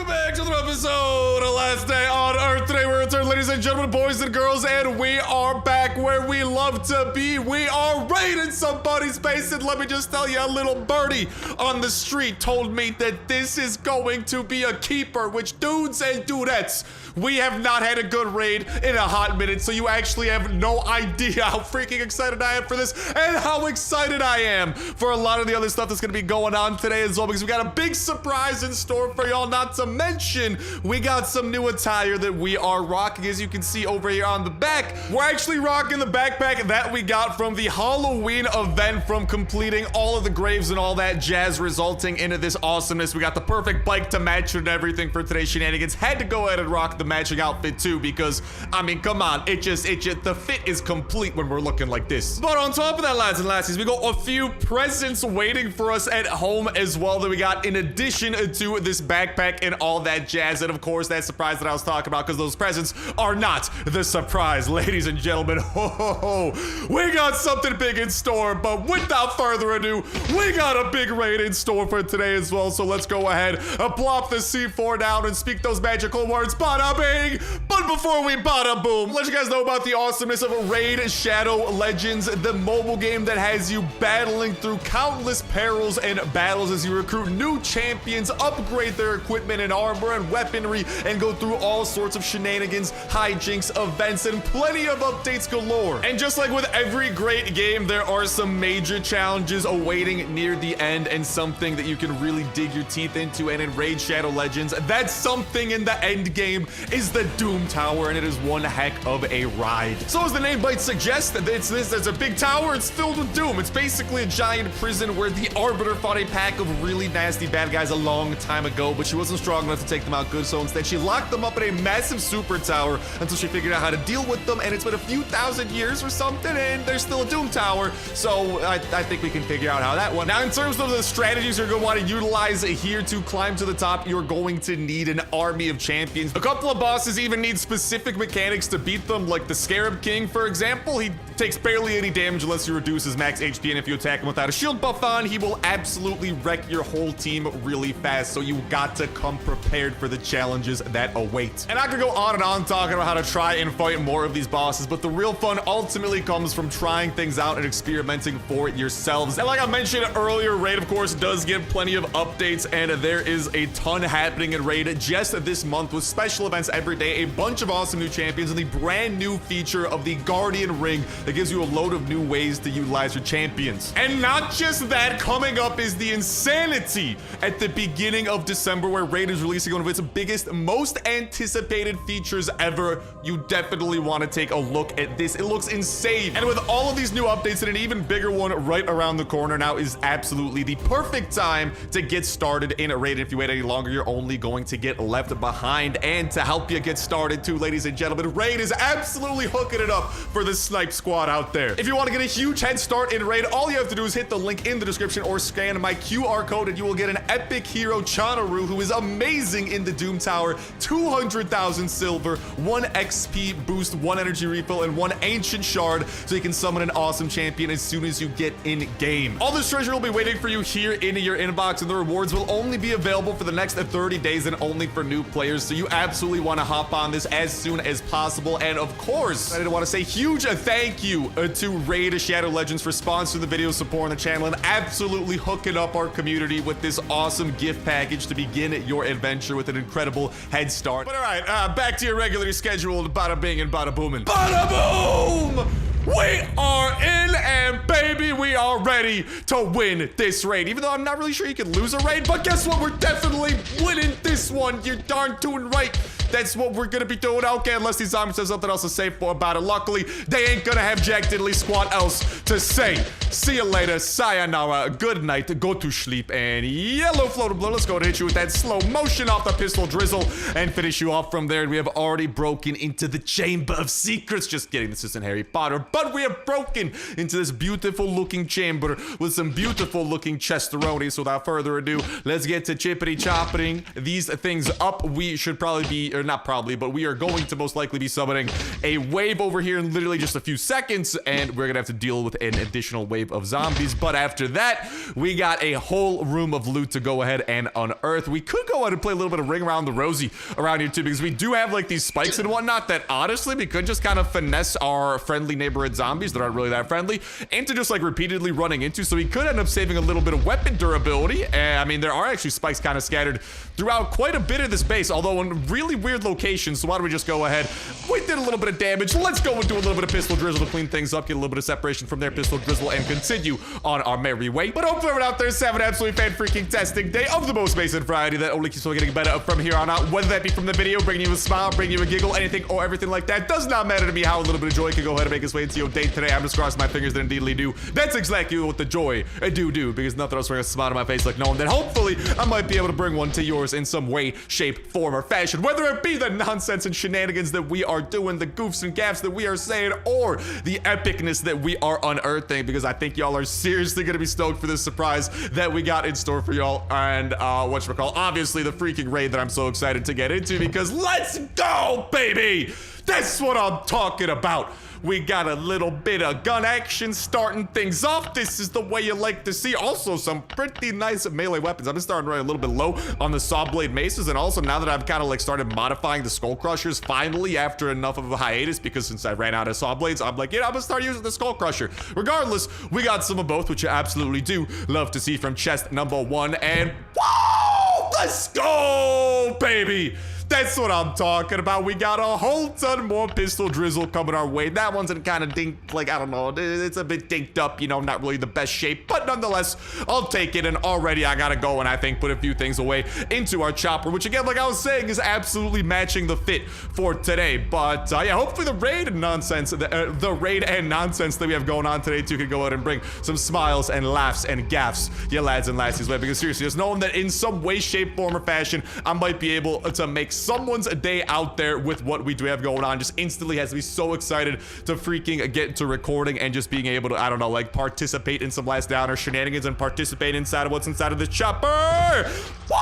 back to another episode of Last Day on Earth. Today we're returned, ladies and gentlemen, boys and girls, and we are back where we love to be. We are raiding somebody's base, and let me just tell you, a little birdie on the street told me that this is going to be a keeper, which dudes and dudettes, we have not had a good raid in a hot minute, so you actually have no idea how freaking excited I am for this and how excited I am for a lot of the other stuff that's going to be going on today as well, because we got a big surprise in store for y'all. Not to mention, we got some new attire that we are rocking. As you can see over here on the back, we're actually rocking the backpack that we got from the Halloween event from completing all of the graves and all that jazz, resulting into this awesomeness. We got the perfect bike to match and everything for today's shenanigans. Had to go ahead and rock the matching outfit too, because I mean, come on, the fit is complete when we're looking like this. But on top of that, lads and lassies, we got a few presents waiting for us at home as well that we got in addition to this backpack and all that jazz. And of course, that surprise that I was talking about, because those presents are not the surprise, ladies and gentlemen. Ho ho ho, we got something big in store. But without further ado, we got a big raid in store for today as well. So let's go ahead and plop the C4 down and speak those magical words. Bada bing! But before we bada boom, let you guys know about the awesomeness of Raid Shadow Legends, the mobile game that has you battling through countless perils and battles as you recruit new champions, upgrade their equipment and armor and weaponry, and go through all sorts of shenanigans, hijinks, events, and plenty of updates galore. And just like with every great game, there are some major challenges awaiting near the end, and something that you can really dig your teeth into. And in Raid Shadow Legends, that's something in the end game is the Doom Tower, and it is one heck of a ride. So as the name might suggest, there's a big tower, it's filled with doom. It's basically a giant prison where the Arbiter fought a pack of really nasty bad guys a long time ago, but she wasn't strong enough to take them out good, so instead she locked them up in a massive super tower until she figured out how to deal with them. And it's been a few thousand years or something, and there's still a Doom Tower, so I think we can figure out how that went. Now, in terms of the strategies you're going to want to utilize here to climb to the top, you're going to need an army of champions. A couple of bosses even need specific mechanics to beat them, like the Scarab King, for example. He takes barely any damage unless you reduce his max HP, and if you attack him without a shield buff on, he will absolutely wreck your whole team really fast, so you got to come prepared for the challenges that await. And I could go on and on talking about how to try and fight more of these bosses, but the real fun ultimately comes from trying things out and experimenting for yourselves. And like I mentioned earlier, Raid, of course, does get plenty of updates, and there is a ton happening in Raid just this month with special events every day, a bunch of awesome new champions, and the brand new feature of the Guardian Ring that gives you a load of new ways to utilize your champions. And not just that, coming up is the insanity at the beginning of December, where Raid is releasing one of its biggest, most anticipated features ever. You definitely want to take a look at this. It looks insane. And with all of these new updates and an even bigger one right around the corner, now is absolutely the perfect time to get started in a Raid. If you wait any longer, you're only going to get left behind. And to help you get started too, ladies and gentlemen, Raid is absolutely hooking it up for the Snipe squad out there. If you want to get a huge head start in Raid, all you have to do is hit the link in the description or scan my QR code, and you will get an epic hero, Chanaru, who is amazing in the Doom Tower, 200,000 silver, 1 XP boost, 1 energy refill, and 1 ancient shard, so you can summon an awesome champion as soon as you get in game. All this treasure will be waiting for you here in your inbox, and the rewards will only be available for the next 30 days and only for new players, so you absolutely want to hop on this as soon as possible. And of course, I want to say huge thank you to Raid Shadow Legends for sponsoring the video, supporting the channel, and absolutely hooking up our community with this awesome gift package to begin your adventure with an incredible head start. But all right, back to your regularly scheduled bada bing and bada booming. Bada boom! We are in, and baby, we are ready to win this raid. Even though I'm not really sure you can lose a raid, but guess what? We're definitely winning this one. You're darn tootin' right. That's what we're gonna be doing. Okay, unless these zombies have something else to say about it. Luckily, they ain't gonna have jack diddly squat else to say. See you later. Sayonara. Good night. Go to sleep. And yellow floated blood. Let's go and hit you with that slow motion off the pistol drizzle and finish you off from there. And we have already broken into the Chamber of Secrets. Just kidding. This isn't Harry Potter. But we have broken into this beautiful looking chamber with some beautiful looking chesteroni. So without further ado, let's get to chippity chopping these things up. We should probably be, or not probably, but we are going to most likely be summoning a wave over here in literally just a few seconds, and we're gonna have to deal with an additional wave wave of zombies. But after that, we got a whole room of loot to go ahead and unearth. We could go ahead and play a little bit of Ring Around the Rosie around here too, because we do have like these spikes and whatnot that honestly we could just kind of finesse our friendly neighborhood zombies that aren't really that friendly into just like repeatedly running into. So we could end up saving a little bit of weapon durability. And I mean, there are actually spikes kind of scattered throughout quite a bit of this base, although in really weird locations. So why don't we just go ahead? We did a little bit of damage. Let's go and do a little bit of pistol drizzle to clean things up, get a little bit of separation from their pistol drizzle, and continue on our merry way. But hopefully everyone out there is having an absolutely fan-freaking-tastic day of the most basic variety that only keeps on getting better from here on out. Whether that be from the video, bringing you a smile, bringing you a giggle, anything or everything like that, does not matter to me. How a little bit of joy can go ahead and make its way into your day today. I'm just crossing my fingers that indeedly do. That's exactly what the joy I do, because nothing else brings a smile on my face like knowing that hopefully I might be able to bring one to yours in some way, shape, form, or fashion. Whether it be the nonsense and shenanigans that we are doing, the goofs and gaffs that we are saying, or the epicness that we are unearthing, because I think y'all are seriously gonna be stoked for this surprise that we got in store for y'all. And whatchamacall, obviously the freaking raid that I'm so excited to get into, because let's go, baby! That's what I'm talking about. We got a little bit of gun action starting things off. This is the way you like to see. Also, some pretty nice melee weapons. I've been starting to run a little bit low on the saw blade maces, and also now that I've kind of like started modifying the skull crushers finally after enough of a hiatus, because since I ran out of saw blades, I'm like, yeah, I'm gonna start using the skull crusher. Regardless, we got some of both, which you absolutely do love to see from chest number 1. And whoa, let's go, baby! That's what I'm talking about. We got a whole ton more pistol drizzle coming our way. That one's in kind of dink, like, I don't know, it's a bit dinked up, you know, not really the best shape, but nonetheless, I'll take it. And already I gotta go and I think put a few things away into our chopper, which again, like I was saying, is absolutely matching the fit for today. But yeah, hopefully the raid and nonsense, the raid and nonsense that we have going on today too can go out and bring some smiles and laughs and gaffs, yeah, lads and lassies way. Because seriously, just knowing that in some way, shape, form, or fashion, I might be able to make someone's a day out there with what we do have going on just instantly has me so excited to freaking get to recording and just being able to, I don't know, like participate in some last downer shenanigans and participate inside of what's inside of the chopper. Woo!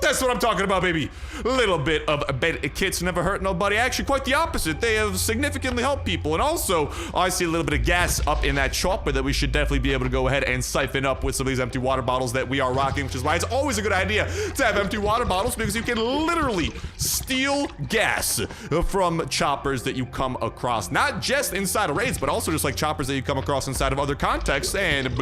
That's what I'm talking about, baby. A little bit of kits never hurt nobody. Actually, quite the opposite. They have significantly helped people. And also, I see a little bit of gas up in that chopper that we should definitely be able to go ahead and siphon up with some of these empty water bottles that we are rocking, which is why it's always a good idea to have empty water bottles, because you can literally steal gas from choppers that you come across. Not just inside of raids, but also just like choppers that you come across inside of other contexts. And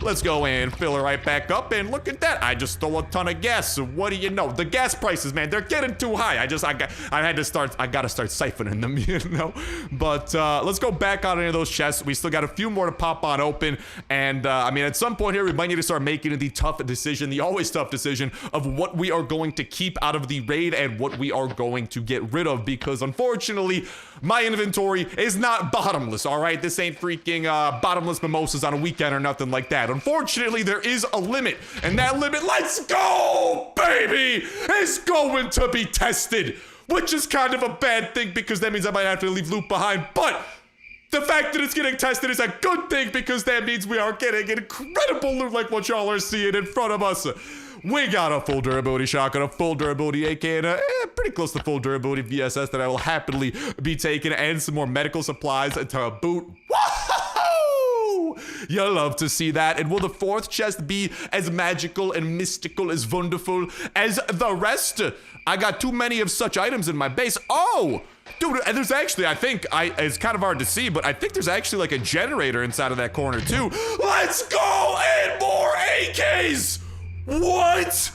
let's go and fill it right back up. And look at that. I just stole a ton of gas. So what do you know? The gas prices, man, they're getting too high. I gotta start siphoning them, you know? But let's go back on any of those chests. We still got a few more to pop on open. And I mean, at some point here, we might need to start making the tough decision, the always tough decision of what we are going to keep out of the raid and what we are going to get rid of, because unfortunately, my inventory is not bottomless, all right? This ain't freaking bottomless mimosas on a weekend or nothing like that. Unfortunately, there is a limit, and that limit, let's go, baby, is going to be tested, which is kind of a bad thing because that means I might have to leave loot behind, but the fact that it's getting tested is a good thing because that means we are getting incredible loot like what y'all are seeing in front of us. We got a full durability shotgun, a full durability AK, and pretty close to full durability VSS that I will happily be taking, and some more medical supplies to boot. Whoa! You love to see that. And will the fourth chest be as magical and mystical, as wonderful as the rest? I got too many of such items in my base. Oh! Dude, and there's actually, I think, it's kind of hard to see, but I think there's actually like a generator inside of that corner too. Let's go! And more AKs! What?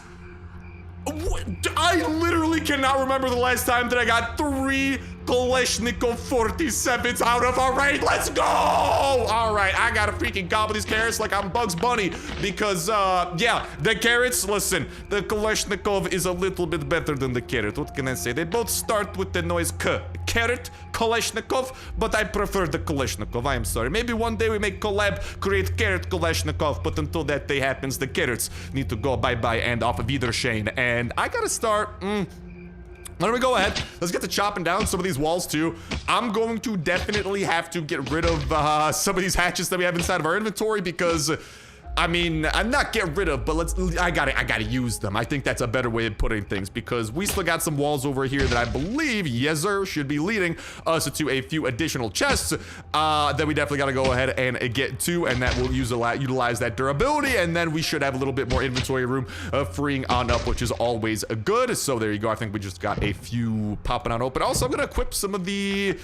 I literally cannot remember the last time that I got 3 Kalashnikov 47s out of a raid. Let's go! All right, I gotta freaking gobble these carrots like I'm Bugs Bunny because, yeah, the carrots, listen, the Kalashnikov is a little bit better than the carrot. What can I say? They both start with the noise K. Carrot, Kalashnikov, but I prefer the Kalashnikov. I am sorry. Maybe one day we make collab, create carrot Kalashnikov, but until that day happens, the carrots need to go bye-bye and off of Wiedersehen. And I gotta start, why don't we go ahead? Let's get to chopping down some of these walls too. I'm going to definitely have to get rid of some of these hatches that we have inside of our inventory because I mean, I'm not get rid of, but I gotta use them. I think that's a better way of putting things, because we still got some walls over here that I believe, yes sir, should be leading us to a few additional chests that we definitely gotta go ahead and get to, and that will utilize that durability, and then we should have a little bit more inventory room freeing on up, which is always good. So there you go. I think we just got a few popping on open. Also, I'm gonna equip some of the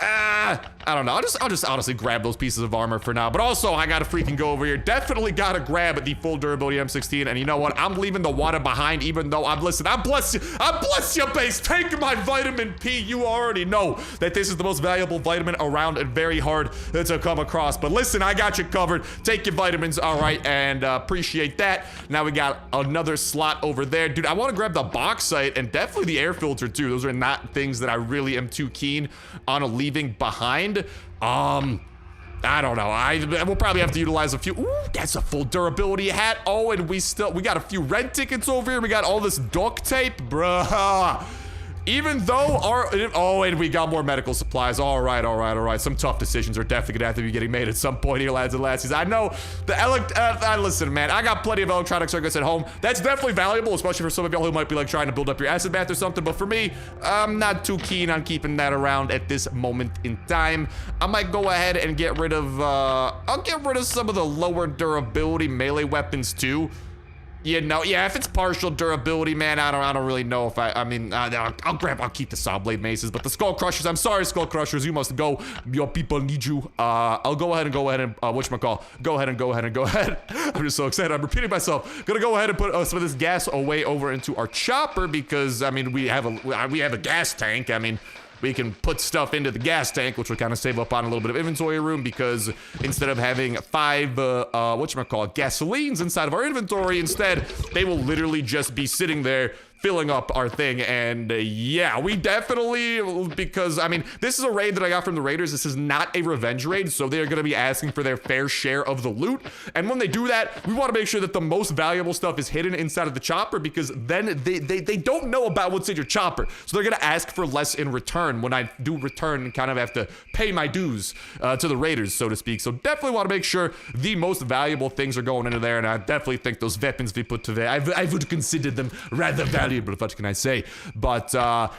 I don't know. I'll just honestly grab those pieces of armor for now. But also, I gotta freaking go over here. Definitely gotta grab the full durability M16. And you know what? I'm leaving the water behind, even though I'm listening. I bless you, base. Take my vitamin P. You already know that this is the most valuable vitamin around and very hard to come across. But listen, I got you covered. Take your vitamins, all right, and appreciate that. Now we got another slot over there. Dude, I want to grab the bauxite and definitely the air filter too. Those are not things that I really am too keen on leaving behind. I don't know. We'll probably have to utilize a few. Ooh, that's a full durability hat. Oh, and we got a few red tickets over here. We got all this duct tape, bruh. Even though and we got more medical supplies. All right. Some tough decisions are definitely gonna have to be getting made at some point here, lads and lassies. I know listen, man, I got plenty of electronic circuits at home. That's definitely valuable, especially for some of y'all who might be like trying to build up your acid bath or something. But for me, I'm not too keen on keeping that around at this moment in time. I might go ahead and get rid of, I'll get rid of some of the lower durability melee weapons too. You know, yeah, if it's partial durability, man, I don't really know if I'll keep the saw blade maces, but the skull crushers, I'm sorry, skull crushers, you must go. Your people need you. I'll go ahead and whatchamacall, go ahead. I'm just so excited. I'm repeating myself. Gonna go ahead and put some of this gas away over into our chopper, because I mean, we have a gas tank. I mean, we can put stuff into the gas tank, which will kind of save up on a little bit of inventory room, because instead of having 5 gasolines inside of our inventory, instead they will literally just be sitting there filling up our thing. And yeah, we definitely, because I mean, this is a raid that I got from the raiders. This is not a revenge raid, so they're gonna be asking for their fair share of the loot. And when they do that, we want to make sure that the most valuable stuff is hidden inside of the chopper, because then they don't know about what's in your chopper, so they're gonna ask for less in return when I do return and kind of have to pay my dues to the raiders, so to speak. So definitely want to make sure the most valuable things are going into there, and I definitely think those weapons we put today, I would consider them rather valuable, what can I say? But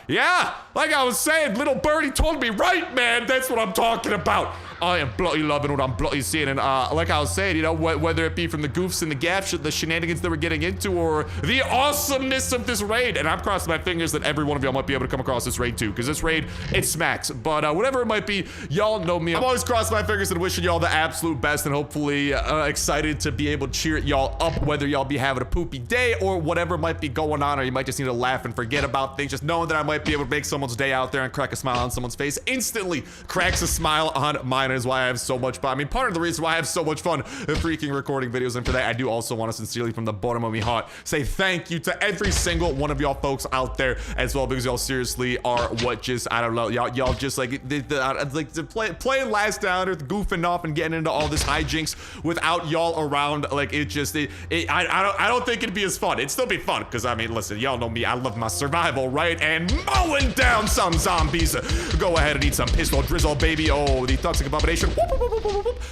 yeah, like I was saying, little birdie told me right, man. That's what I'm talking about. I am bloody loving what I'm bloody seeing. And like I was saying, you know, whether it be from the goofs and the gaffs, the shenanigans that we're getting into, or the awesomeness of this raid, and I'm crossing my fingers that every one of y'all might be able to come across this raid too, because this raid, it smacks. But whatever it might be, y'all know me. I'm always crossing my fingers and wishing y'all the absolute best, and hopefully excited to be able to cheer y'all up, whether y'all be having a poopy day or whatever might be going on, or you might just need to laugh and forget about things. Just knowing that I might be able to make someone's day out there and crack a smile on someone's face instantly cracks a smile on mine, is why I have so much fun. I mean, part of the reason why I have so much fun freaking recording videos, and for that I do also want to sincerely, from the bottom of my heart, say thank you to every single one of y'all folks out there as well, because y'all seriously are what just, I don't know, y'all just like playing last down or goofing off and getting into all this hijinks without y'all around. Like I don't think it'd be as fun. It'd still be fun, because I mean, listen, y'all know me, I love my survival, right? And mowing down some zombies. Go ahead and eat some pistol drizzle, baby. Oh, the toxic abomination.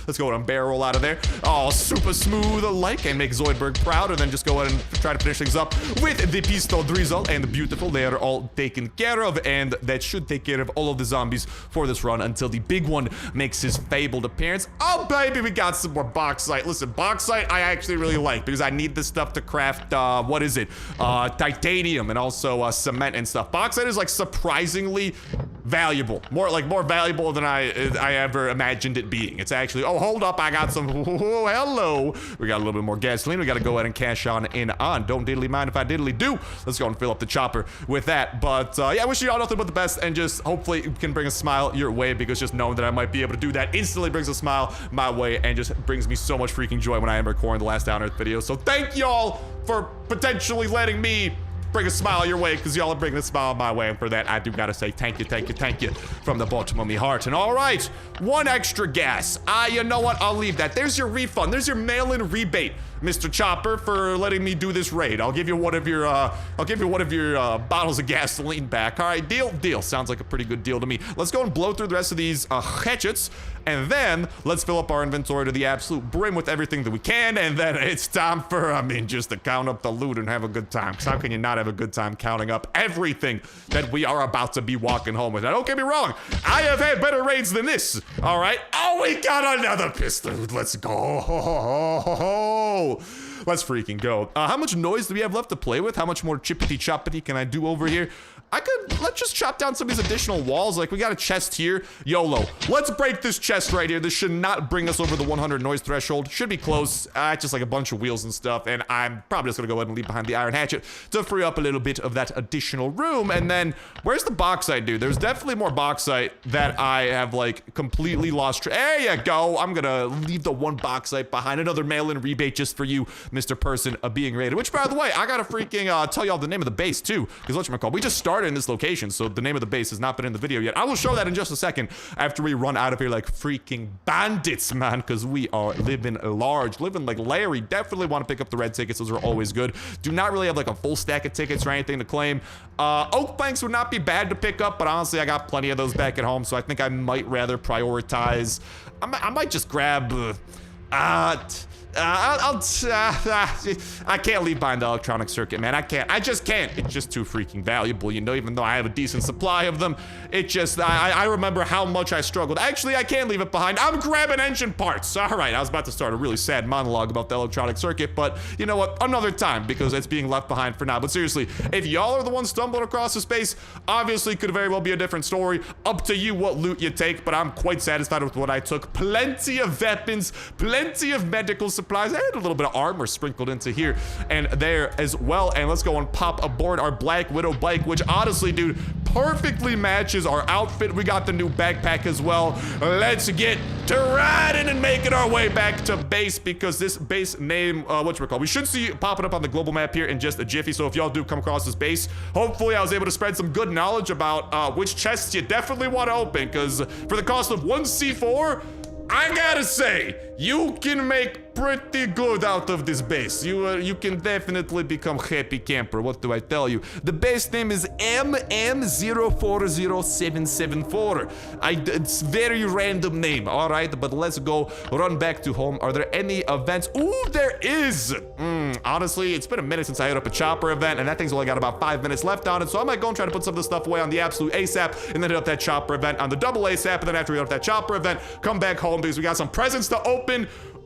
Let's go and barrel out of there. Oh, super smooth like, and make Zoidberg proud, and then just go ahead and try to finish things up with the pistol drizzle and the beautiful. They are all taken care of, and that should take care of all of the zombies for this run until the big one makes his fabled appearance. Oh, baby, we got some more bauxite. Listen, bauxite I actually really like, because I need this stuff to craft, what is it? Titanium, and also cement and stuff. Bauxite is like surprisingly valuable, more valuable than I ever imagined it being. It's actually, oh, hold up, I got some, oh, hello, we got a little bit more gasoline. We got to go ahead and cash on in on. Don't diddly mind if I diddly do. Let's go and fill up the chopper with that. But yeah, I wish you all nothing but the best, and just hopefully it can bring a smile your way, because just knowing that I might be able to do that instantly brings a smile my way, and just brings me so much freaking joy when I am recording the last Down Earth video. So thank y'all for potentially letting me bring a smile your way, because y'all are bringing a smile my way, and for that I do gotta say thank you from the bottom of my heart. And all right, one extra gas. You know what, I'll leave that. There's your refund. There's your mail-in rebate, Mr. Chopper, for letting me do this raid. I'll give you one of your bottles of gasoline back. All right, deal. Sounds like a pretty good deal to me. Let's go and blow through the rest of these hatchets, and then let's fill up our inventory to the absolute brim with everything that we can, and then it's time for, I mean, just to count up the loot and have a good time. Because how can you not have a good time counting up everything that we are about to be walking home with? Now, don't get me wrong, I have had better raids than this, all right? Oh, we got another pistol. Let's go. Let's freaking go. How much noise do we have left to play with? How much more chippity-choppity can I do over here? Let's just chop down some of these additional walls. Like, we got a chest here. YOLO. Let's break this chest right here. This should not bring us over the 100 noise threshold. Should be close. Just like a bunch of wheels and stuff. And I'm probably just gonna go ahead and leave behind the iron hatchet to free up a little bit of that additional room. And then, where's the bauxite, dude? There's definitely more bauxite that I have, like, completely lost. There you go. I'm gonna leave the one bauxite behind. Another mail-in rebate just for you, Mr. Person, being rated. Which, by the way, I gotta freaking tell y'all the name of the base, too. Because whatchamacallit, we just started in this location, so the name of the base has not been in the video yet. I will show that in just a second after we run out of here like freaking bandits, man, because we are living large, living like Larry. Definitely want to pick up the red tickets. Those are always good. Do not really have like a full stack of tickets or anything to claim. Oak planks would not be bad to pick up, but honestly, I got plenty of those back at home, so I think I might rather prioritize. I might just grab I can't leave behind the electronic circuit, man. I just can't. It's just too freaking valuable, you know, even though I have a decent supply of them. It just, I remember how much I struggled. Actually, I can't leave it behind. I'm grabbing engine parts. All right, I was about to start a really sad monologue about the electronic circuit, but you know what? Another time, because it's being left behind for now. But seriously, if y'all are the ones stumbling across the space, obviously could very well be a different story. Up to you what loot you take, but I'm quite satisfied with what I took. Plenty of weapons, plenty of medical supplies. I had a little bit of armor sprinkled into here and there as well. And let's go and pop aboard our Black Widow bike, which honestly, dude, perfectly matches our outfit. We got the new backpack as well. Let's get to riding and making our way back to base, because this base name, whatchamacallit, we should see popping up on the global map here in just a jiffy. So if y'all do come across this base, hopefully I was able to spread some good knowledge about which chests you definitely want to open, because for the cost of 1 C4, I gotta say, you can make pretty good out of this base. You can definitely become happy camper. What do I tell you? The base name is MM040774. It's very random name, all right? But let's go run back to home. Are there any events? Ooh, there is. Honestly, it's been a minute since I hit up a chopper event, and that thing's only got about 5 minutes left on it. So I might go and try to put some of this stuff away on the absolute ASAP, and then hit up that chopper event on the double ASAP. And then after we hit up that chopper event, come back home, because we got some presents to open.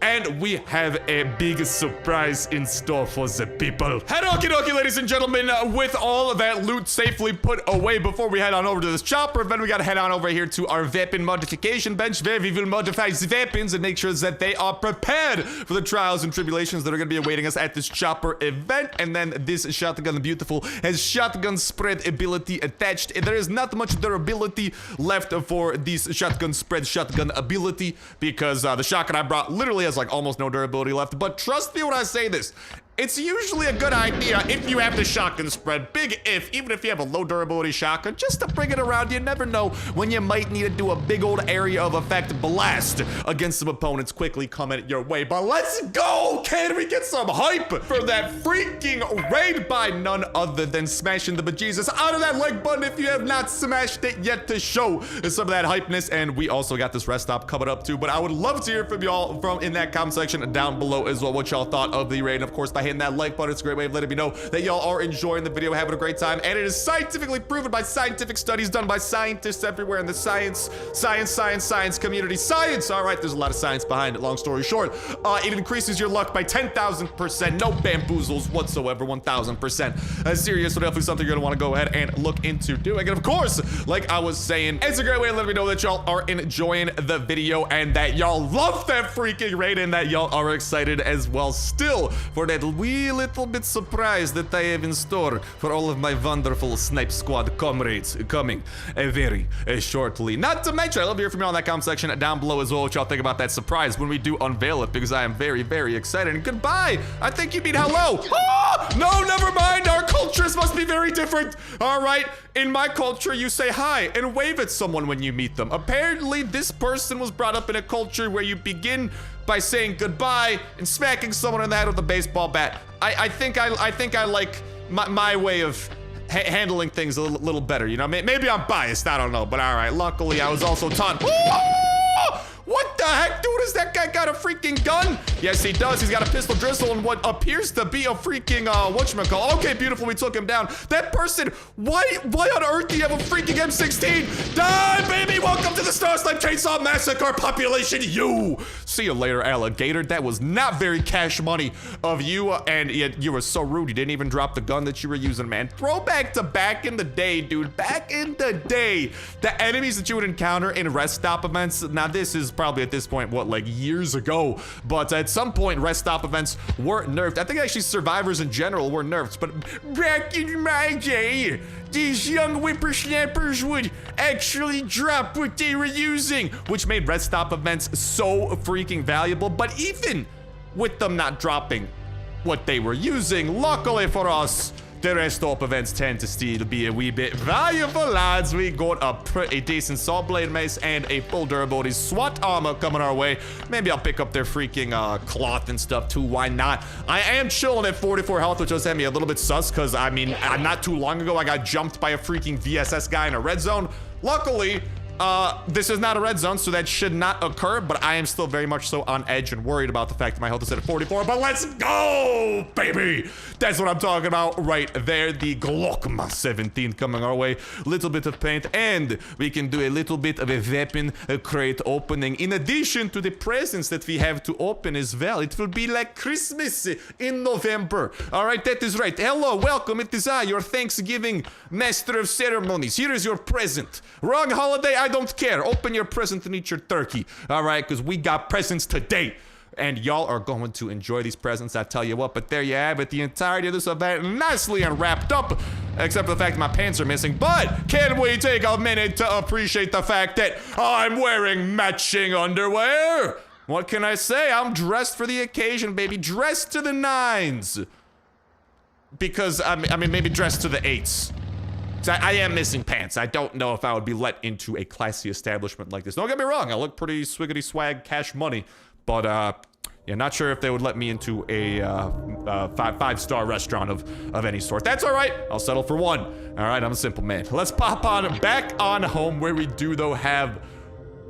And we have a big surprise in store for the people. Okie dokie, ladies and gentlemen, with all of that loot safely put away, before we head on over to this chopper event, we gotta head on over here to our weapon modification bench, where we will modify the weapons and make sure that they are prepared for the trials and tribulations that are gonna be awaiting us at this chopper event. And then this shotgun, beautiful, has shotgun spread ability attached. There is not much durability left for this shotgun spread shotgun ability, because the shotgun I brought literally has like almost no durability left. But trust me when I say this, it's usually a good idea if you have the shotgun spread. Big if, even if you have a low durability shotgun, just to bring it around. You never know when you might need to do a big old area of effect blast against some opponents quickly coming your way. But let's go! Can we get some hype for that freaking raid by none other than smashing the bejesus out of that like button if you have not smashed it yet, to show some of that hypeness. And we also got this rest stop coming up too. But I would love to hear from y'all in that comment section down below as well, what y'all thought of the raid. And of course, by hitting that like button, it's a great way of letting me know that y'all are enjoying the video, having a great time. And it is scientifically proven by scientific studies done by scientists everywhere in the science community. Science! All right, there's a lot of science behind it, long story short. It increases your luck by 10,000%. No bamboozles whatsoever, 1,000%. Serious, so definitely something you're gonna want to go ahead and look into doing. And of course, like I was saying, it's a great way to let me know that y'all are enjoying the video and that y'all love that freaking raid and that y'all are excited as well still for that wee little bit surprise that I have in store for all of my wonderful Snipe Squad comrades coming very shortly. Not to mention, I love to hear from you on that comment section down below as well, what y'all think about that surprise when we do unveil it, because I am very, very excited. And goodbye. I think you mean hello. Oh, no, never mind. Our cultures must be very different. All right. In my culture, you say hi and wave at someone when you meet them. Apparently, this person was brought up in a culture where you begin by saying goodbye and smacking someone in the head with a baseball bat. I think I like my way of handling things a little better, you know? Maybe I'm biased, I don't know, but all right. Luckily, I was also taught. What the heck, dude? Has that guy got a freaking gun? Yes, he does. He's got a pistol drizzle and what appears to be a freaking, whatchamacallit. Okay, beautiful. We took him down. That person, why on earth do you have a freaking M16? Die, baby! Welcome to the Starsnipe Chainsaw Massacre population, you! See you later, alligator. That was not very cash money of you, and you were so rude. You didn't even drop the gun that you were using, man. Throwback to back in the day, dude. Back in the day. The enemies that you would encounter in rest stop events. Now, this is probably at this point, what, like years ago, but at some point rest stop events were nerfed. I think actually survivors in general were nerfed, but back in my day, these young whippersnappers would actually drop what they were using, which made rest stop events so freaking valuable. But even with them not dropping what they were using, luckily for us, the rest stop events tend to still be a wee bit valuable, lads. We got a pretty decent saw blade mace and a full durability SWAT armor coming our way. Maybe I'll pick up their freaking cloth and stuff too. Why not? I am chilling at 44 health, which does have me a little bit sus, because I mean, not too long ago, I got jumped by a freaking VSS guy in a red zone. Luckily, this is not a red zone, so that should not occur, but I am still very much so on edge and worried about the fact that my health is at 44, but let's go, baby! That's what I'm talking about right there. The Glock 17 coming our way. Little bit of paint, and we can do a little bit of a weapon crate opening. In addition to the presents that we have to open as well, it will be like Christmas in November. All right, that is right. Hello, welcome. It is I, your Thanksgiving Master of Ceremonies. Here is your present. Wrong holiday, I don't care. Open your present and eat your turkey. All right, because we got presents today. And y'all are going to enjoy these presents, I tell you what. But there you have it, the entirety of this event nicely unwrapped up. Except for the fact that my pants are missing. But can we take a minute to appreciate the fact that I'm wearing matching underwear? What can I say? I'm dressed for the occasion, baby. Dressed to the nines. Because, I mean, maybe dressed to the eights. I am missing pants. I don't know if I would be let into a classy establishment like this. Don't get me wrong. I look pretty swiggity swag cash money. But, yeah, not sure if they would let me into a five-star restaurant of any sort. That's all right. I'll settle for one. All right, I'm a simple man. Let's pop on back on home, where we do, though, have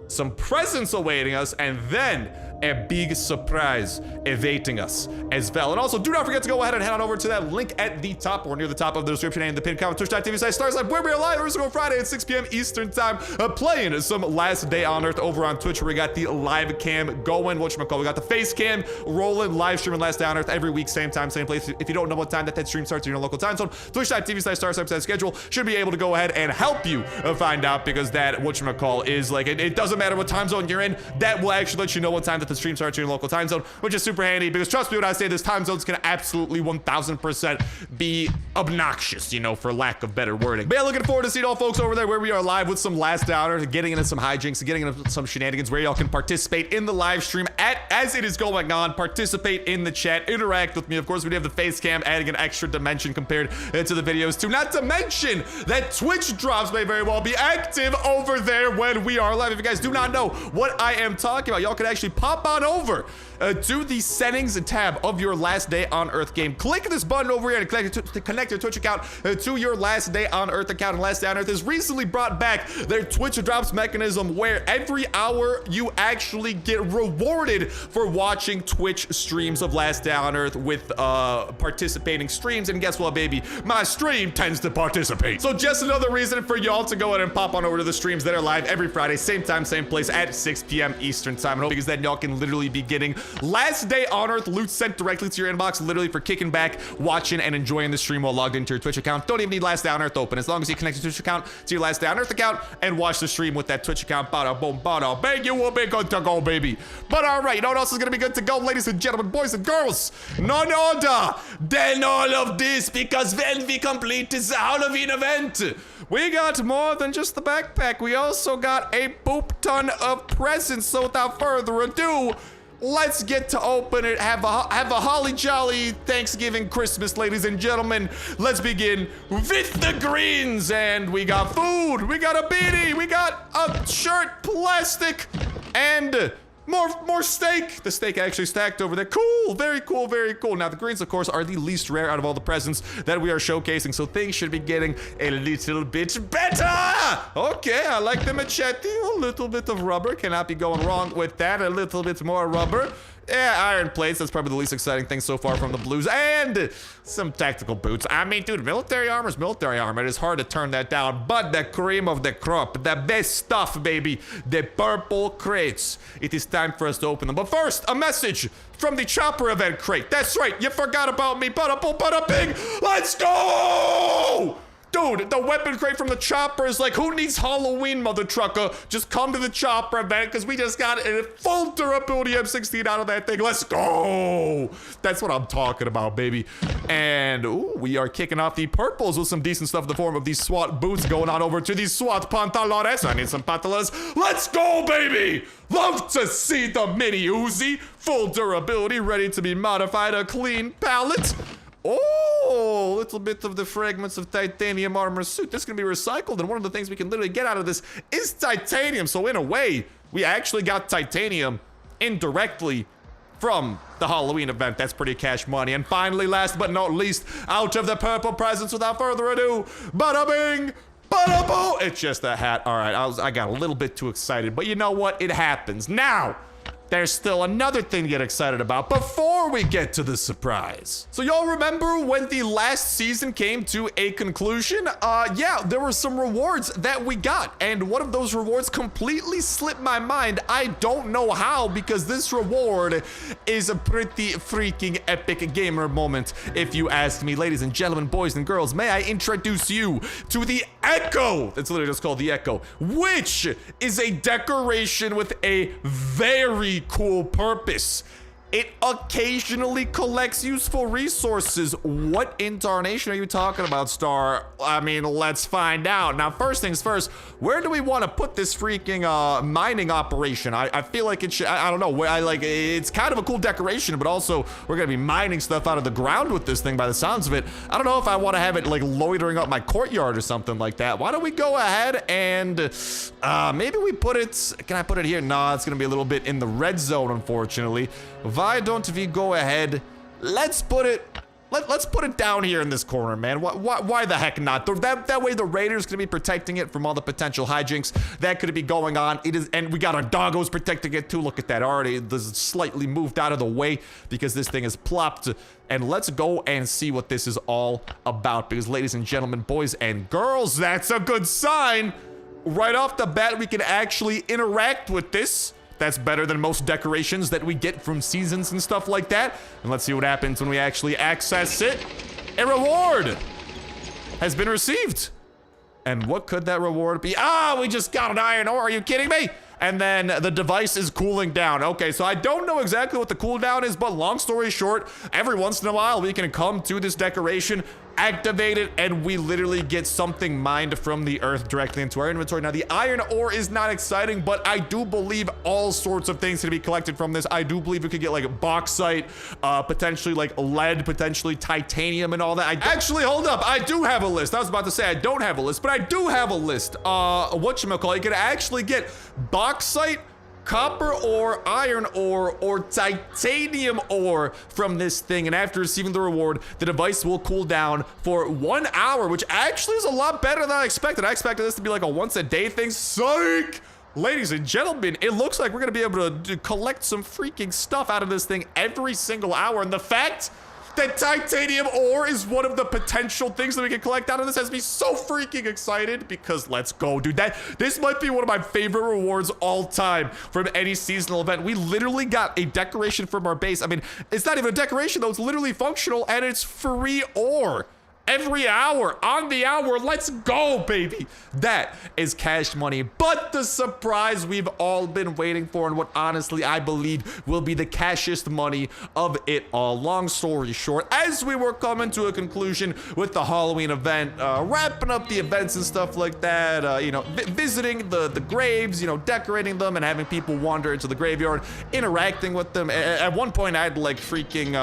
some presents awaiting us, and then a big surprise awaiting us as well. And also, do not forget to go ahead and head on over to that link at the top or near the top of the description and the pinned comment, twitch.tv/Starsnipe, where we are live every single Friday at 6 p.m. Eastern time, playing some Last Day on Earth over on Twitch, where we got the live cam going, whatchamacallit, we got the face cam rolling, live streaming Last Day on Earth every week, same time, same place. If you don't know what time that stream starts in your local time zone, twitch.tv/Starsnipe, that schedule should be able to go ahead and help you find out, because that, whatchamacallit, is like, it doesn't matter what time zone you're in, that will actually let you know what time that the stream starts in your local time zone, which is super handy, because trust me when I say this, time zones can absolutely 1000% be obnoxious, you know, for lack of better wording. But yeah, looking forward to seeing all folks over there where we are live with some Last Day on Earth, getting into some hijinks, getting into some shenanigans, where y'all can participate in the live stream as it is going on, participate in the chat, interact with me. Of course, we do have the face cam adding an extra dimension compared to the videos too. Not to mention that Twitch drops may very well be active over there when we are live. If you guys do not know what I am talking about, y'all can actually pop on over to the settings tab of your Last Day on Earth game. Click this button over here to connect your Twitch account to your Last Day on Earth account. And Last Day on Earth has recently brought back their Twitch drops mechanism, where every hour you actually get rewarded for watching Twitch streams of Last Day on Earth with participating streams. And guess what, baby? My stream tends to participate. So just another reason for y'all to go ahead and pop on over to the streams that are live every Friday, same time, same place at 6 p.m. Eastern time. And because then y'all can literally be getting Last Day on Earth loot sent directly to your inbox, literally for kicking back, watching, and enjoying the stream while logged into your Twitch account. Don't even need Last Day on Earth open. As long as you connect your Twitch account to your Last Day on Earth account and watch the stream with that Twitch account, bada boom, bada bang, you will be good to go, baby. But all right, you know what else is gonna be good to go, ladies and gentlemen, boys and girls? None other than all of this, because when we complete this Halloween event, we got more than just the backpack. We also got a poop ton of presents. So without further ado, let's get to open it. Have a holly jolly Thanksgiving Christmas, ladies and gentlemen. Let's begin with the greens. And we got food, we got a beanie, we got a shirt, plastic, and More steak. The steak actually stacked over there. Cool. Very cool. Very cool. Now, the greens, of course, are the least rare out of all the presents that we are showcasing, so things should be getting a little bit better. Okay, I like the machete. A little bit of rubber. Cannot be going wrong with that. A little bit more rubber. Yeah, iron plates. That's probably the least exciting thing so far from the blues. And some tactical boots. I mean, dude, military armor is military armor. It is hard to turn that down. But the cream of the crop, the best stuff, baby, the purple crates. It is time for us to open them. But first, a message from the chopper event crate. That's right. You forgot about me. Bada bing. Let's go! Dude, the weapon crate from the chopper is like, who needs Halloween, mother trucker? Just come to the chopper event, because we just got a full durability M16 out of that thing. Let's go! That's what I'm talking about, baby. And, ooh, we are kicking off the purples with some decent stuff in the form of these SWAT boots, going on over to these SWAT pantalones. I need some pantalones. Let's go, baby! Love to see the mini Uzi. Full durability, ready to be modified. A clean palette. Oh, a little bit of the fragments of titanium armor suit. This can be recycled, and one of the things we can literally get out of this is titanium. So in a way, we actually got titanium indirectly from the Halloween event. That's pretty cash money. And finally, last but not least, out of the purple presents, without further ado, bada bing, bada boo. It's just a hat. All right, I got a little bit too excited, but you know what? It happens. Now, there's still another thing to get excited about before we get to the surprise. So y'all remember when the last season came to a conclusion? Yeah, there were some rewards that we got, and one of those rewards completely slipped my mind. I don't know how, because this reward is a pretty freaking epic gamer moment, if you ask me. Ladies and gentlemen, boys and girls, may I introduce you to the Echo. It's literally just called the Echo, which is a decoration with a very cool purpose. It occasionally collects useful resources. What in tarnation are you talking about, Star? I mean, let's find out. Now, first things first, where do we want to put this freaking mining operation? I feel like it should, I don't know, it's kind of a cool decoration, but also we're going to be mining stuff out of the ground with this thing by the sounds of it. I don't know if I want to have it like loitering up my courtyard or something like that. Why don't we go ahead and maybe we put it, can I put it here? No, it's going to be a little bit in the red zone, unfortunately. Why don't we go ahead? Let's put it down here in this corner, man. Why the heck not? That way the raiders gonna be protecting it from all the potential hijinks that could be going on. It is, and we got our doggos protecting it too. Look at that already. This is slightly moved out of the way because this thing is plopped. And let's go and see what this is all about. Because, ladies and gentlemen, boys and girls, that's a good sign. Right off the bat, we can actually interact with this. That's better than most decorations that we get from seasons and stuff like that. And let's see what happens when we actually access it. A reward has been received. And what could that reward be? Ah, we just got an iron ore. Are you kidding me? And then the device is cooling down. Okay, so I don't know exactly what the cooldown is, but long story short, every once in a while, we can come to this decoration, activate it, and we literally get something mined from the earth directly into our inventory. Now, the iron ore is not exciting, but I do believe all sorts of things can be collected from this. I do believe we could get like bauxite, potentially like lead, potentially titanium and all that. Actually, hold up. I do have a list. I was about to say I don't have a list, but I do have a list. Whatchamacallit, you can actually get bauxite, copper ore, iron ore, or titanium ore from this thing, and after receiving the reward, the device will cool down for 1 hour, which actually is a lot better than I expected. I expected this to be like a once-a-day thing. Psych! Ladies and gentlemen, it looks like we're gonna be able to collect some freaking stuff out of this thing every single hour, and the fact that titanium ore is one of the potential things that we can collect out of this has me so freaking excited, because let's go, dude. This might be one of my favorite rewards all time from any seasonal event. We literally got a decoration from our base. I mean, it's not even a decoration though, it's literally functional, and it's free ore. Every hour, on the hour, let's go, baby. That is cash money. But the surprise we've all been waiting for, and what honestly I believe will be the cashiest money of it all. Long story short, as we were coming to a conclusion with the Halloween event, wrapping up the events and stuff like that, you know, visiting the graves, you know, decorating them and having people wander into the graveyard, interacting with them. At one point, I had to like freaking,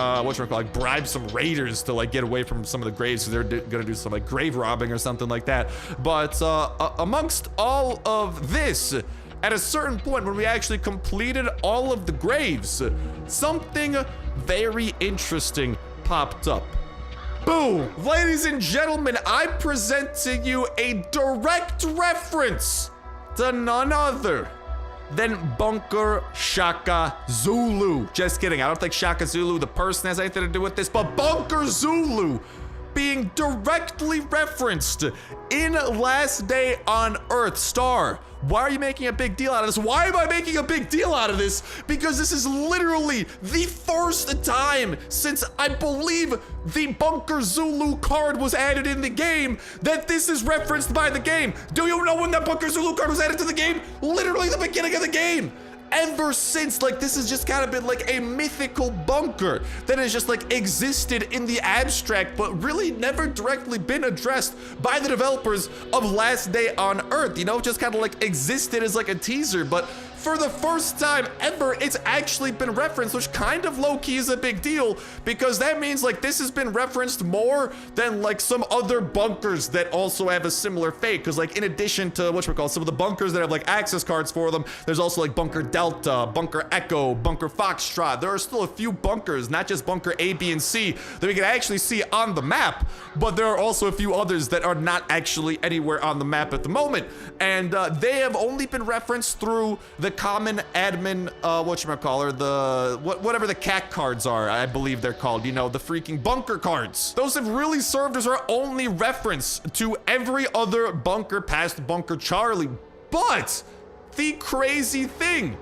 like bribe some raiders to like get away from some of the graves. They're gonna do some like grave robbing or something like that. But amongst all of this, at a certain point when we actually completed all of the graves, something very interesting popped up. Boom! Ladies and gentlemen, I present to you a direct reference to none other than Bunker Shaka Zulu. Just kidding, I don't think Shaka Zulu, the person, has anything to do with this, but Bunker Zulu being directly referenced in Last Day on Earth. Star, why are you making a big deal out of this? Why am I making a big deal out of this? Because this is literally the first time since I believe the Bunker Zulu card was added in the game that this is referenced by the game. Do you know when that Bunker Zulu card was added to the game? Literally the beginning of the game. Ever since, like, this has just kind of been like a mythical bunker that has just like existed in the abstract, but really never directly been addressed by the developers of Last Day on Earth. You know, just kind of like existed as like a teaser, but for the first time ever, it's actually been referenced, which kind of low-key is a big deal, because that means like this has been referenced more than like some other bunkers that also have a similar fate. Because like in addition to whatchamacallit, some of the bunkers that have like access cards for them, there's also like Bunker Delta, Bunker Echo, Bunker Foxtrot. There are still a few bunkers, not just Bunker A, B, and C, that we can actually see on the map, but there are also a few others that are not actually anywhere on the map at the moment. And they have only been referenced through the common admin, whatever the CAC cards are, I believe they're called, you know, the freaking bunker cards. Those have really served as our only reference to every other bunker past Bunker Charlie. But the crazy thing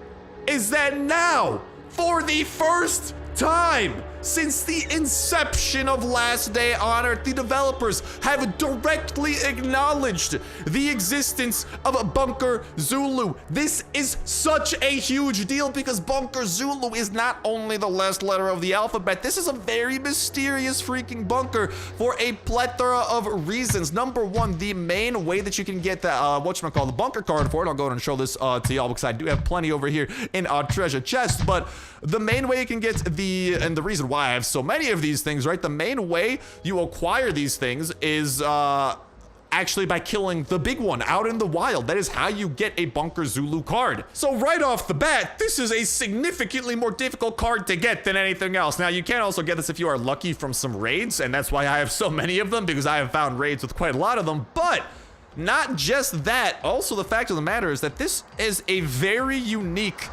is that now, for the first time since the inception of Last Day on Earth, the developers have directly acknowledged the existence of a Bunker Zulu. This is such a huge deal because Bunker Zulu is not only the last letter of the alphabet, this is a very mysterious freaking bunker for a plethora of reasons. Number one, the main way that you can get the, the bunker card for it, I'll go ahead and show this to y'all because I do have plenty over here in our treasure chest, but the main way you can get and the reason why I have so many of these things, right? The main way you acquire these things is actually by killing the big one out in the wild. That is how you get a Bunker Zulu card. So right off the bat, this is a significantly more difficult card to get than anything else. Now, you can also get this if you are lucky from some raids, and that's why I have so many of them, because I have found raids with quite a lot of them. But not just that, also the fact of the matter is that this is a very unique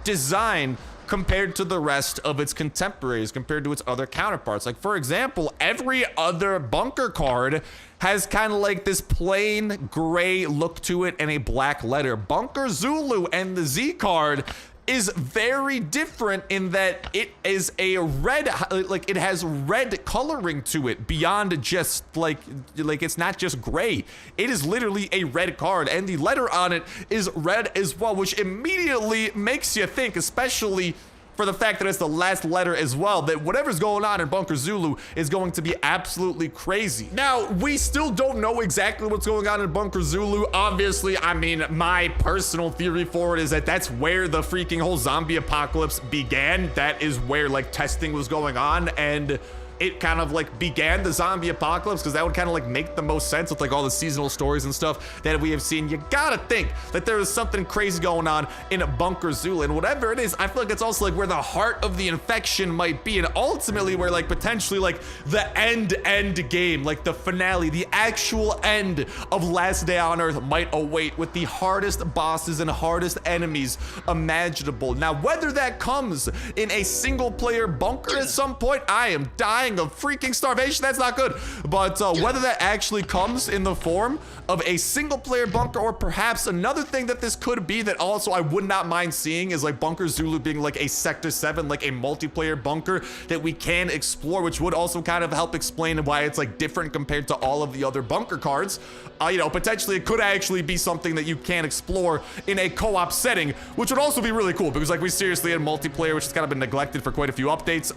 design compared to the rest of its contemporaries, compared to its other counterparts. Like, for example, every other bunker card has kind of like this plain gray look to it and a black letter. Bunker Zulu and the Z card is very different in that it is a red, like it has red coloring to it beyond just like it's not just gray. It is literally a red card, and the letter on it is red as well, which immediately makes you think, especially for the fact that it's the last letter as well, that whatever's going on in Bunker Zulu is going to be absolutely crazy. Now, we still don't know exactly what's going on in Bunker Zulu. Obviously, I mean, my personal theory for it is that that's where the freaking whole zombie apocalypse began. That is where like testing was going on, and it kind of like began the zombie apocalypse, because that would kind of like make the most sense with like all the seasonal stories and stuff that we have seen. You gotta think that there is something crazy going on in Bunker Zulu, and whatever it is, I feel like it's also like where the heart of the infection might be, and ultimately where like potentially like the end game, like the finale, the actual end of Last Day on Earth might await, with the hardest bosses and hardest enemies imaginable. Now, whether that comes in a single player bunker at some point, I am dying of freaking starvation. That's not good. But whether that actually comes in the form of a single player bunker, or perhaps another thing that this could be that also I would not mind seeing is like Bunker Zulu being like a Sector 7, like a multiplayer bunker that we can explore, which would also kind of help explain why it's like different compared to all of the other bunker cards. You know, potentially it could actually be something that you can explore in a co-op setting, which would also be really cool, because like we seriously in multiplayer, which has kind of been neglected for quite a few updates,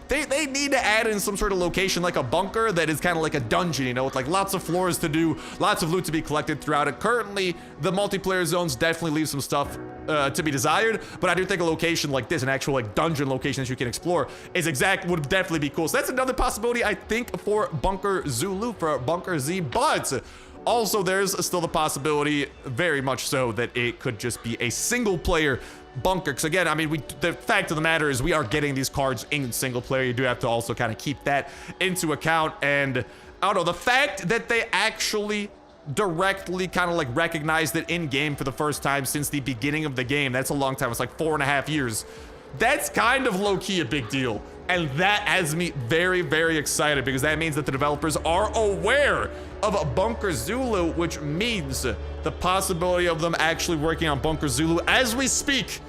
they need to add in some sort of location like a bunker that is kind of like a dungeon, you know, with like lots of floors to do, lots of loot to be collected throughout it. Currently, the multiplayer zones definitely leave some stuff to be desired, but I do think a location like this, an actual like dungeon location that you can explore, would definitely be cool. So that's another possibility, I think, for Bunker Zulu, for Bunker Z. But Also, there's still the possibility, very much so, that it could just be a single player bunker. Because again, I mean, the fact of the matter is we are getting these cards in single player. You do have to also kind of keep that into account. And I don't know, the fact that they actually directly kind of like recognized it in game for the first time since the beginning of the game. That's a long time. It's like 4.5 years. That's kind of low-key a big deal. And that has me very, very excited because that means that the developers are aware of Bunker Zulu, which means the possibility of them actually working on Bunker Zulu as we speak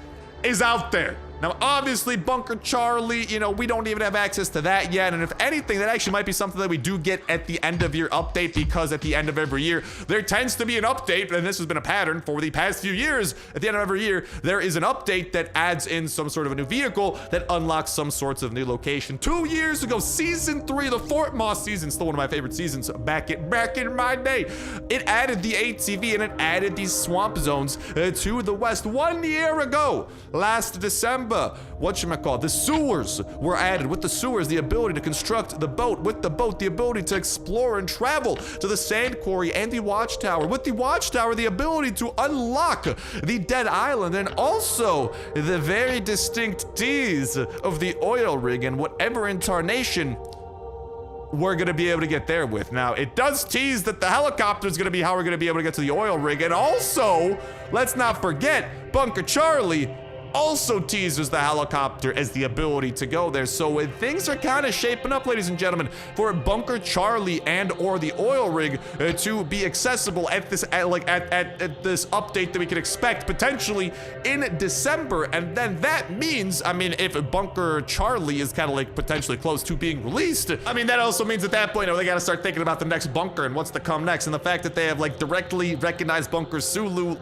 is out there. Now, obviously, Bunker Charlie, you know, we don't even have access to that yet. And if anything, that actually might be something that we do get at the end of year update, because at the end of every year, there tends to be an update. And this has been a pattern for the past few years. At the end of every year, there is an update that adds in some sort of a new vehicle that unlocks some sorts of new location. 2 years ago, season 3, the Fort Moss season, still one of my favorite seasons back in my day. It added the ATV and it added these swamp zones to the west 1 year ago, last December. Whatchamacallit, the sewers were added. With the sewers, the ability to construct the boat. With the boat, the ability to explore and travel to the sand quarry and the watchtower. With the watchtower, the ability to unlock the dead island, and also the very distinct tease of the oil rig and whatever incarnation we're gonna be able to get there with. Now, it does tease that the helicopter is gonna be how we're gonna be able to get to the oil rig, and also, let's not forget, Bunker Charlie also teases the helicopter as the ability to go there. So things are kind of shaping up, ladies and gentlemen, for Bunker Charlie and or the oil rig to be accessible at this at this update that we can expect potentially in December. And then that means, I mean, if Bunker Charlie is kind of like potentially close to being released, I mean, that also means at that point, they got to start thinking about the next bunker and what's to come next. And the fact that they have like directly recognized Bunker Zulu,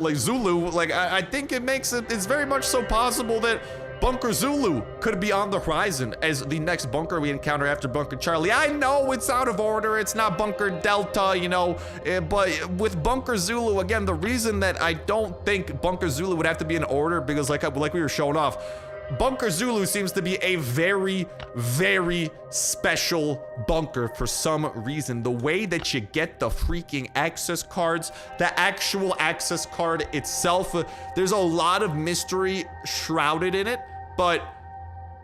I think it makes it, it's very much so possible that Bunker Zulu could be on the horizon as the next bunker we encounter after Bunker Charlie. I know it's out of order, it's not Bunker Delta, you know, but with Bunker Zulu, again, the reason that I don't think Bunker Zulu would have to be in order, because like we were showing off, Bunker Zulu seems to be a very, very special bunker for some reason. The way that you get the freaking access cards, the actual access card itself, there's a lot of mystery shrouded in it, but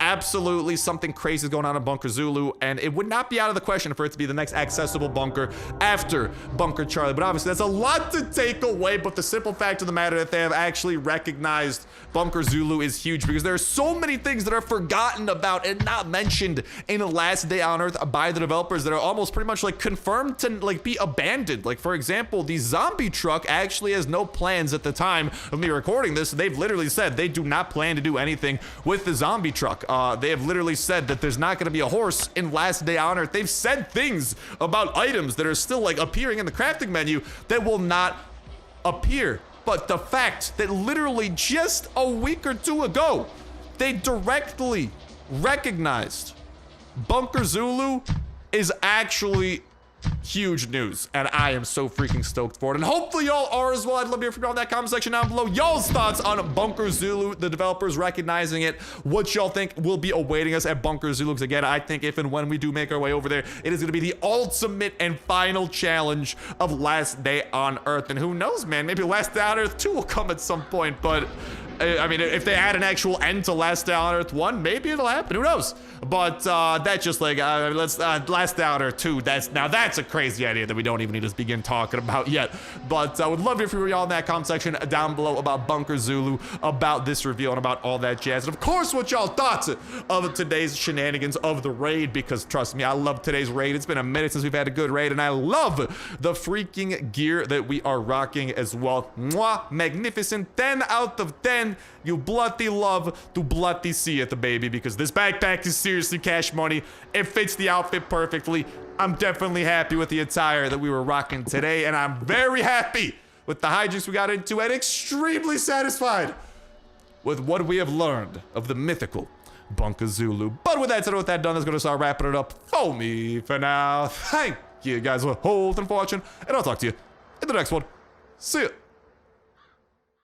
absolutely something crazy is going on in Bunker Zulu, and it would not be out of the question for it to be the next accessible bunker after Bunker Charlie. But obviously that's a lot to take away, but the simple fact of the matter that they have actually recognized Bunker Zulu is huge, because there are so many things that are forgotten about and not mentioned in the Last Day on Earth by the developers that are almost pretty much like confirmed to like be abandoned. Like, for example, the zombie truck actually has no plans at the time of me recording this. They've literally said they do not plan to do anything with the zombie truck. They have literally said that there's not going to be a horse in Last Day on Earth. They've said things about items that are still like appearing in the crafting menu that will not appear. But the fact that literally just a week or two ago, they directly recognized Bunker Zulu is actually huge news, and I am so freaking stoked for it, and hopefully y'all are as well. I'd love to hear from y'all in that comment section down below. Y'all's thoughts on Bunker Zulu, the developers recognizing it, what y'all think will be awaiting us at Bunker Zulu. Because again, I think if and when we do make our way over there, it is going to be the ultimate and final challenge of Last Day on Earth. And who knows, man, maybe Last Day on Earth 2 will come at some point, but I mean, if they add an actual end to Last Day on Earth 1, maybe it'll happen. Who knows? But that's just like, Last Day on Earth 2, that's a crazy idea that we don't even need to begin talking about yet. But I would love to hear from y'all in that comment section down below about Bunker Zulu, about this reveal, and about all that jazz. And of course, what y'all thoughts of today's shenanigans of the raid, because trust me, I love today's raid. It's been a minute since we've had a good raid, and I love the freaking gear that we are rocking as well. Mwah, magnificent, 10 out of 10. You bloody love to bloody see it, baby, because this backpack is seriously cash money. It fits the outfit perfectly. I'm definitely happy with the attire that we were rocking today, and I'm very happy with the hijinks we got into, and extremely satisfied with what we have learned of the mythical Bunker Zulu. But with that said, with that done, that's going to start wrapping it up for me for now. Thank you guys for holding and for watching, and I'll talk to you in the next one. See ya.